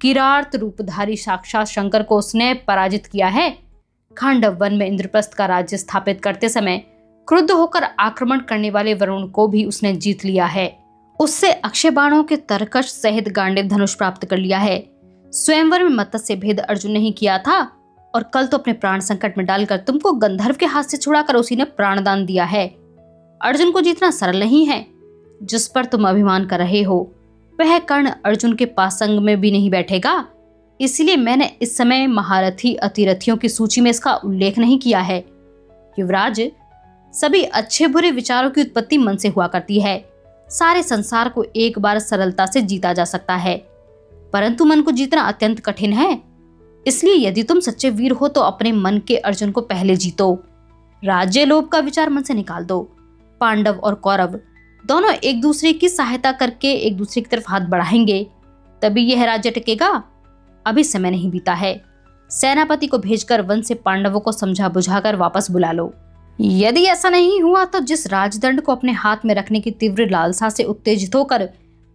किरार्त रूपधारी साक्षात शंकर को उसने पराजित किया है। खांडव वन में इंद्रप्रस्थ का राज्य स्थापित करते समय क्रुद्ध होकर आक्रमण करने वाले वरुण को भी उसने जीत लिया है। उससे अक्षय बाणों के तरकश सहित गांडीव धनुष प्राप्त कर लिया है। स्वयंवर में मत्स्य भेद अर्जुन ने ही किया था और कल तो अपने प्राण संकट में डालकर तुमको गंधर्व के हाथ से छुड़ाकर उसी ने प्राणदान दिया है। अर्जुन को जीतना सरल नहीं है। जिस पर तुम अभिमान कर रहे हो वह कर्ण अर्जुन के पासंग में भी नहीं बैठेगा। इसलिए मैंने इस समय महारथी अतिरथियों की सूची में इसका उल्लेख नहीं किया है। युवराज, सभी अच्छे बुरे विचारों की उत्पत्ति मन से हुआ करती है। सारे संसार को एक बार सरलता से जीता जा सकता है, परंतु मन को जीतना अत्यंत कठिन है। इसलिए यदि तुम सच्चे वीर हो तो अपने मन के अर्जुन को पहले जीतो। राज्य लोभ का विचार मन से निकाल दो। पांडव और कौरव दोनों एक दूसरे की सहायता करके एक दूसरे की तरफ हाथ बढ़ाएंगे, तभी यह राज्य टिकेगा। अभी समय नहीं बीता है। सेनापति को भेजकर वन से पांडवों को समझा बुझाकर वापस बुला लो। यदि ऐसा नहीं हुआ तो जिस राजदंड को अपने हाथ में रखने की तीव्र लालसा से उत्तेजित होकर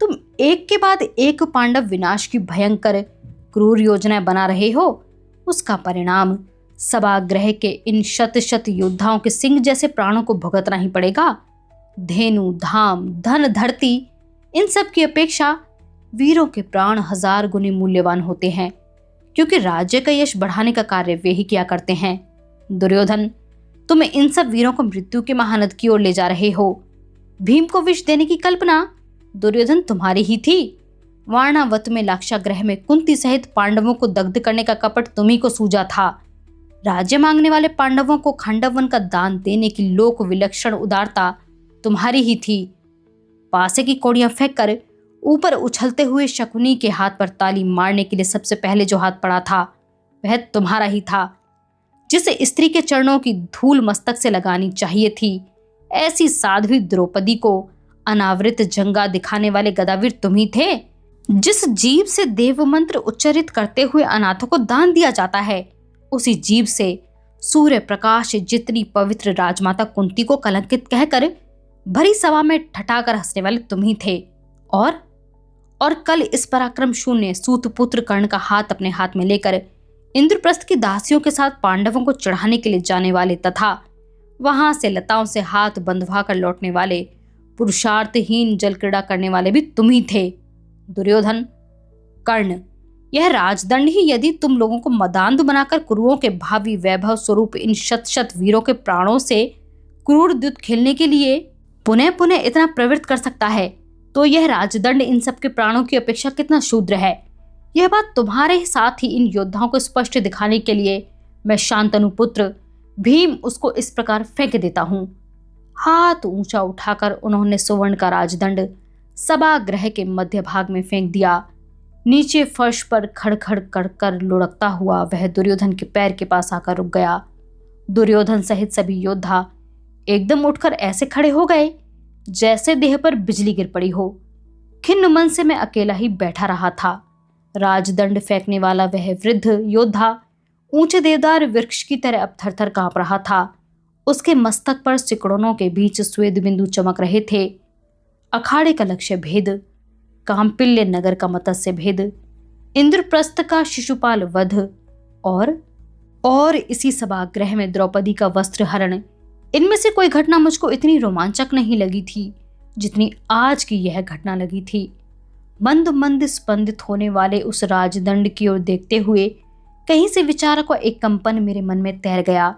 तुम एक के बाद एक पांडव विनाश की भयंकर क्रूर योजनाएं बना रहे हो, उसका परिणाम सभागृह के इन शत शत योद्धाओं के सिंह जैसे प्राणों को भुगतना ही पड़ेगा। धेनु, धाम, धन, धरती, इन सब की अपेक्षा वीरों के प्राण 1000 गुने मूल्यवान होते हैं, क्योंकि राज्य का यश बढ़ाने का कार्य वे ही किया करते हैं। दुर्योधन, तुम इन सब वीरों को मृत्यु के महानद की ओर ले जा रहे हो। भीम को विष देने की कल्पना दुर्योधन तुम्हारी ही थी। वारणावत में लाक्षागृह में कुंती सहित पांडवों को दग्ध करने का कपट तुम्ही को सूझा था। राज्य मांगने वाले पांडवों को खांडव वन का दान देने की लोक विलक्षण उदारता तुम्हारी ही थी। पासे की कौड़ियां फेंक कर ऊपर उछलते हुए शकुनी के हाथ पर ताली मारने के लिए सबसे पहले जो हाथ पड़ा था वह तुम्हारा ही था। जिसे स्त्री के चरणों की धूल मस्तक से लगानी चाहिए थी, ऐसी साध्वी द्रौपदी को अनावृत जंगा दिखाने वाले गदावीर तुम ही थे। जिस जीभ से देव मंत्र उच्चारित करते हुए अनाथों को दान दिया जाता है, उसी जीभ से सूर्य प्रकाश जितनी पवित्र राजमाता कुंती को कलंकित कहकर भरी सभा में ठठाकर हंसने वाले तुम ही थे। और कल इस पराक्रम शून्य सूतपुत्र कर्ण का हाथ अपने हाथ में लेकर इंद्रप्रस्थ की दासियों के साथ पांडवों को चढ़ाने के लिए जाने वाले तथा वहां से लताओं से हाथ बंधवा कर लौटने वाले पुरुषार्थहीन जल क्रीड़ा करने वाले भी तुम ही थे। दुर्योधन, कर्ण, यह राजदंड ही यदि तुम लोगों को मदान्ध बनाकर कुरुओं के भावी वैभव स्वरूप इन शत शत वीरों के प्राणों से क्रूर युद्ध खेलने के लिए पुनः पुनः इतना प्रवृत्त कर सकता है, तो यह राजदंड इन सबके प्राणों की अपेक्षा कितना शूद्र है। यह बात तुम्हारे साथ ही इन योद्धाओं को स्पष्ट दिखाने के लिए मैं शांतनु पुत्र भीम उसको इस प्रकार फेंक देता हूं। हाथ ऊंचा उठाकर उन्होंने सुवर्ण का राजदंड सभागृह के मध्य भाग में फेंक दिया। नीचे फर्श पर खड़खड़ कर लुढ़कता हुआ वह दुर्योधन के पैर के पास आकर रुक गया। दुर्योधन सहित सभी योद्धा एकदम उठकर ऐसे खड़े हो गए जैसे देह पर बिजली गिर पड़ी हो। खिन्न मन से मैं अकेला ही बैठा रहा था। राजदंड फेंकने वाला वह वृद्ध योद्धा ऊंचे देवदार वृक्ष की तरह अब थरथर कांप रहा था। उसके मस्तक पर सिकड़ों के बीच श्वेत बिंदु चमक रहे थे। अखाड़े का लक्ष्य भेद, कांपिल्य नगर का मत्स्य भेद, इंद्रप्रस्थ का शिशुपाल वध और इसी सभागृह में द्रौपदी का वस्त्र हरण, इनमें से कोई घटना मुझको इतनी रोमांचक नहीं लगी थी जितनी आज की यह घटना लगी थी। मंद मंद स्पंदित होने वाले उस राजदंड की ओर देखते हुए कहीं से विचार का एक कंपन मेरे मन में तैर गया।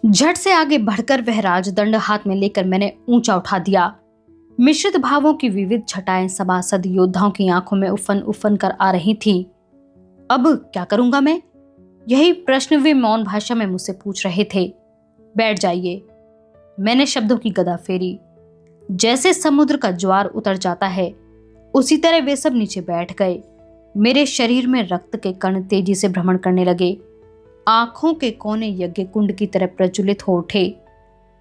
झट से आगे बढ़कर वह राजदंड हाथ में लेकर मैंने ऊंचा उठा दिया। मिश्रित भावों की विविध छटाएं सभासद योद्धाओं की आंखों में उफन उफन कर आ रही थी। अब क्या करूंगा मैं? यही प्रश्न वे मौन भाषा में मुझसे पूछ रहे थे। बैठ जाइए, मैंने शब्दों की गदा फेरी। जैसे समुद्र का ज्वार उतर जाता है उसी तरह वे सब नीचे बैठ गए। मेरे शरीर में रक्त के कण तेजी से भ्रमण करने लगे। आंखों के कोने यज्ञ कुंड की तरह प्रज्वलित हो उठे।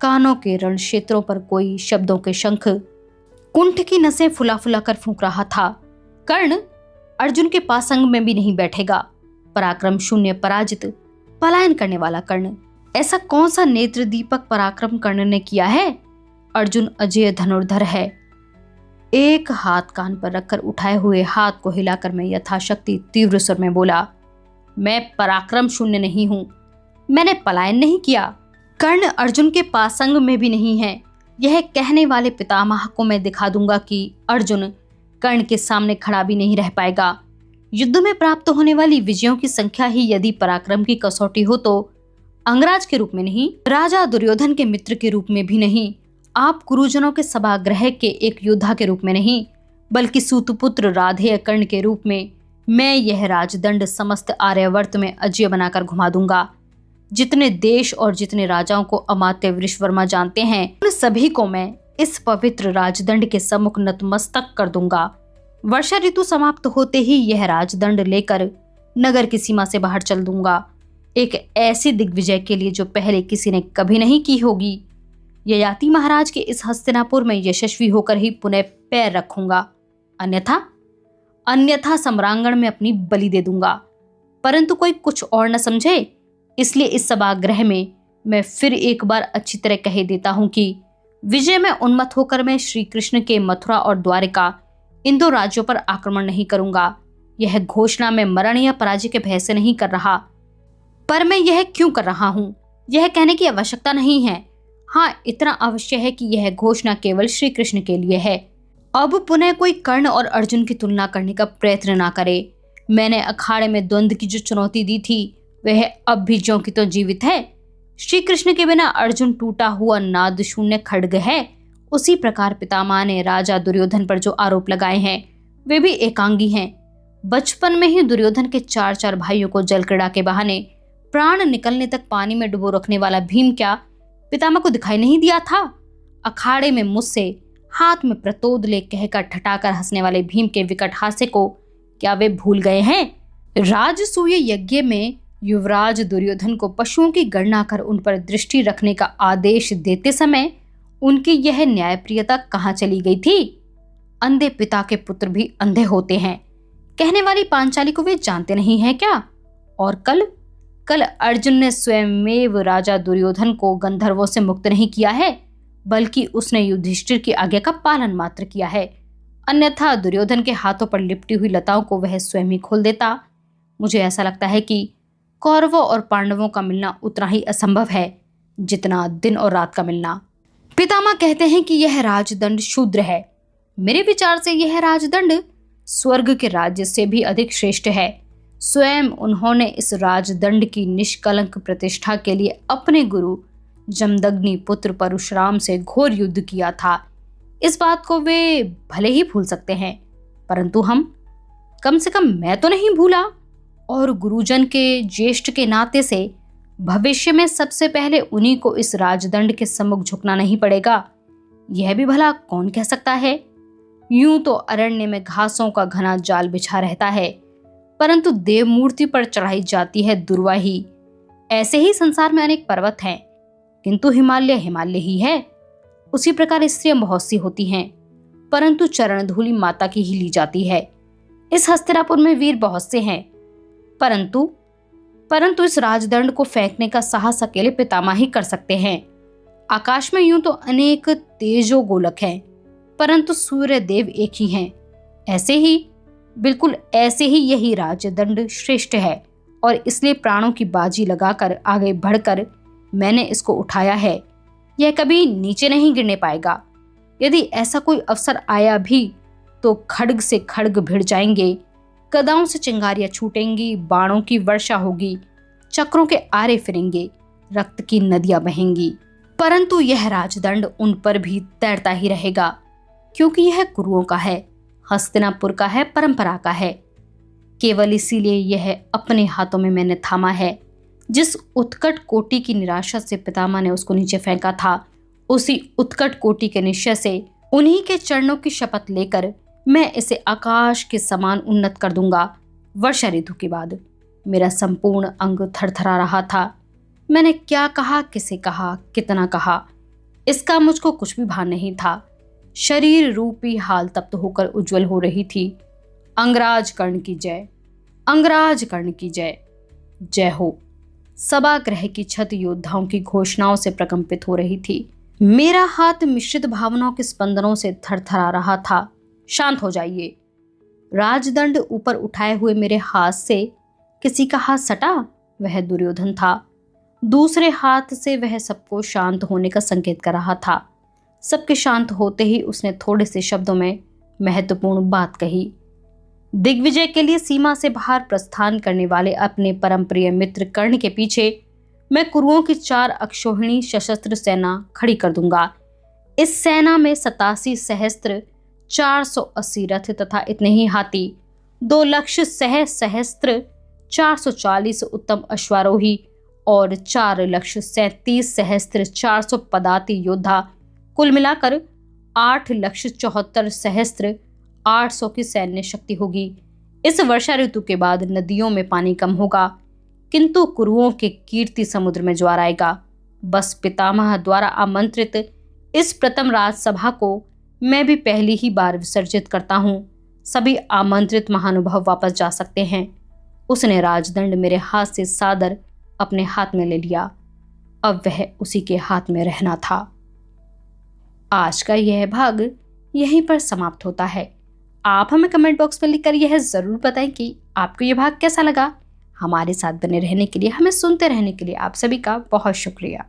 कानों के रण क्षेत्रों पर कोई शब्दों के शंख, कुंठ की नसें फुला फुला कर फूंक रहा था। कर्ण अर्जुन के पासंग में भी नहीं बैठेगा। पराक्रम शून्य पराजित पलायन करने वाला कर्ण, ऐसा कौन सा नेत्र दीपक पराक्रम कर्ण ने किया है? अर्जुन अजय धनुर्धर है। एक हाथ कान पर रखकर उठाए हुए हाथ को हिलाकर मैं यथाशक्ति तीव्र स्वर में बोला, मैं पराक्रम शून्य नहीं हूं, मैंने पलायन नहीं किया। कर्ण अर्जुन के पासंग में भी नहीं है। यह कहने वाले पितामह को मैं दिखा दूंगा कि अर्जुन कर्ण के सामने खड़ा भी नहीं रह पाएगा। युद्ध में प्राप्त होने वाली विजयों की संख्या ही यदि पराक्रम की कसौटी हो तो अंगराज के रूप में नहीं, राजा दुर्योधन के मित्र के रूप में भी नहीं, आप कुरुजनों के सभागृह के एक योद्धा के रूप में नहीं, बल्कि सूतपुत्र राधेय कर्ण के रूप में मैं यह राजदंड समस्त आर्यावर्त में अजय बनाकर घुमा दूंगा। जितने देश और जितने राजाओं को अमात्य वृषवर्मा जानते हैं उन सभी को मैं इस पवित्र राजदंड के सम्मुख नतमस्तक कर दूंगा। वर्षा ऋतु समाप्त होते ही यह राजदंड लेकर नगर की सीमा से बाहर चल दूंगा, एक ऐसी दिग्विजय के लिए जो पहले किसी ने कभी नहीं की होगी। ययाति महाराज के इस हस्तिनापुर में यशस्वी होकर ही पुनः पैर रखूंगा, अन्यथा सम्रांगण में अपनी बलि दे दूंगा। परंतु कोई कुछ और न समझे, इसलिए इस सभागृह में मैं फिर एक बार अच्छी तरह कह देता हूं कि विजय में उन्मत्त होकर मैं श्री कृष्ण के मथुरा और द्वारिका इन दो राज्यों पर आक्रमण नहीं करूंगा। यह घोषणा मैं मरण या पराजय के भय से नहीं कर रहा। पर मैं यह क्यों कर रहा हूं, यह कहने की आवश्यकता नहीं है। हाँ, इतना अवश्य है कि यह घोषणा केवल श्री कृष्ण के लिए है। अब पुनः कोई कर्ण और अर्जुन की तुलना करने का प्रयत्न ना करे। मैंने अखाड़े में द्वंद्व की जो चुनौती दी थी वह अब भी ज्यों की तो जीवित है। श्री कृष्ण के बिना अर्जुन टूटा हुआ नाद शून्य खड्ग है। उसी प्रकार पितामह ने राजा दुर्योधन पर जो आरोप लगाए हैं वे भी एकांगी हैं। बचपन में ही दुर्योधन के 4 भाइयों को जल क्रीड़ा के बहाने प्राण निकलने तक पानी में डुबो रखने वाला भीम क्या पितामह को दिखाई नहीं दिया था? अखाड़े में मुझसे हाथ में प्रतोद ले कहकर ठठाकर हंसने वाले भीम के विकट हास्य को क्या वे भूल गए हैं? राजसूय यज्ञ में युवराज दुर्योधन को पशुओं की गणना कर उन पर दृष्टि रखने का आदेश देते समय उनकी यह न्यायप्रियता कहाँ चली गई थी? अंधे पिता के पुत्र भी अंधे होते हैं कहने वाली पांचाली को वे जानते नहीं हैं क्या? और कल अर्जुन ने स्वयमेव राजा दुर्योधन को गंधर्वों से मुक्त नहीं किया है, बल्कि उसने युधिष्ठिर की आज्ञा का पालन मात्र किया है। अन्यथा दुर्योधन के हाथों पर लिपटी हुई लताओं को वह स्वयं ही खोल देता। मुझे ऐसा लगता है कि कौरवों और पांडवों का मिलना उतना ही असंभव है जितना दिन और रात का मिलना। पितामह कहते हैं कि यह राजदंड शूद्र है। मेरे विचार से यह राजदंड स्वर्ग के राज्य से भी अधिक श्रेष्ठ है। स्वयं उन्होंने इस राजदंड की निष्कलंक प्रतिष्ठा के लिए अपने गुरु जमदग्नि पुत्र परशुराम से घोर युद्ध किया था। इस बात को वे भले ही भूल सकते हैं, परंतु हम, कम से कम मैं तो नहीं भूला। और गुरुजन के ज्येष्ठ के नाते से भविष्य में सबसे पहले उन्हीं को इस राजदंड के सम्मुख झुकना नहीं पड़ेगा, यह भी भला कौन कह सकता है? यूं तो अरण्य में घासों का घना जाल बिछा रहता है, परंतु देव मूर्ति पर चढ़ाई जाती है दुर्वाही। ऐसे ही संसार में अनेक पर्वत हैं, किंतु हिमालय ही है। उसी प्रकार स्त्रियां बहुत सी होती हैं, परंतु चरण धूलि माता की ही ली जाती है। इस हस्तिनापुर में वीर बहुत से हैं, परंतु इस राजदंड को फेंकने का साहस अकेले पितामह ही कर सकते हैं। आकाश में यूं तो अनेक तेजो गोलक हैं, परंतु सूर्य देव एक ही हैं। बिल्कुल ऐसे ही यही राजदंड श्रेष्ठ है, और इसलिए प्राणों की बाजी लगाकर आगे बढ़कर मैंने इसको उठाया है। यह कभी नीचे नहीं गिरने पाएगा। यदि ऐसा कोई अवसर आया भी तो खड्ग से खड्ग भिड़ जाएंगे, गदाओं से चिंगारियां छूटेंगी, बाणों की वर्षा होगी, चक्रों के आरे फिरेंगे, रक्त की नदियां बहेंगी, परंतु यह राजदंड उन पर भी तैरता ही रहेगा, क्योंकि यह गुरुओं का है, हस्तिनापुर का है, परंपरा का है। केवल इसीलिए यह अपने हाथों में मैंने थामा है। जिस उत्कट कोटि की निराशा से पितामह ने उसको नीचे फेंका था, उसी उत्कट कोटि के निश्चय से, उन्हीं के चरणों की शपथ लेकर मैं इसे आकाश के समान उन्नत कर दूंगा। वर्षा ऋतु के बाद मेरा संपूर्ण अंग थरथरा रहा था। मैंने क्या कहा, किसे कहा, कितना कहा, इसका मुझको कुछ भी भान नहीं था। शरीर रूपी हाल तप्त होकर उज्जवल हो रही थी। अंगराज कर्ण की जय, अंगराज कर्ण की जय, जय हो। सभागृह की छत योद्धाओं की घोषणाओं से प्रकंपित हो रही थी। मेरा हाथ मिश्रित भावनाओं के स्पंदनों से थरथरा रहा था। शांत हो जाइए। राजदंड ऊपर उठाए हुए मेरे हाथ से किसी का हाथ सटा, वह दुर्योधन था। दूसरे हाथ से वह सबको शांत होने का संकेत कर रहा था। सबके शांत होते ही उसने थोड़े से शब्दों में महत्वपूर्ण बात कही। दिग्विजय के लिए सीमा से बाहर प्रस्थान करने वाले अपने परम प्रिय मित्र कर्ण के पीछे मैं कुरुओं की 4 अक्षौहिणी सशस्त्र सेना खड़ी कर दूंगा। इस सेना में 87 सहस्त्र 480 रथ तथा इतने ही हाथी, 2 लक्ष सहस्त्र 440 उत्तम अश्वारोही और 4 लक्ष 37 सहस्त्र 400 पदाति योद्धा, कुल मिलाकर 8 लक्ष 74 सहस्त्र 800 की सैन्य शक्ति होगी। इस वर्षा ऋतु के बाद नदियों में पानी कम होगा, किंतु कुरुओं के कीर्ति समुद्र में ज्वार आएगा। बस पितामह द्वारा आमंत्रित इस प्रथम राजसभा को मैं भी पहली ही बार विसर्जित करता हूँ। सभी आमंत्रित महानुभाव वापस जा सकते हैं। उसने राजदंड मेरे हाथ से सादर अपने हाथ में ले लिया। अब वह उसी के हाथ में रहना था। आज का यह भाग यहीं पर समाप्त होता है। आप हमें कमेंट बॉक्स में लिखकर यह ज़रूर बताएं कि आपको यह भाग कैसा लगा। हमारे साथ बने रहने के लिए, हमें सुनते रहने के लिए आप सभी का बहुत शुक्रिया।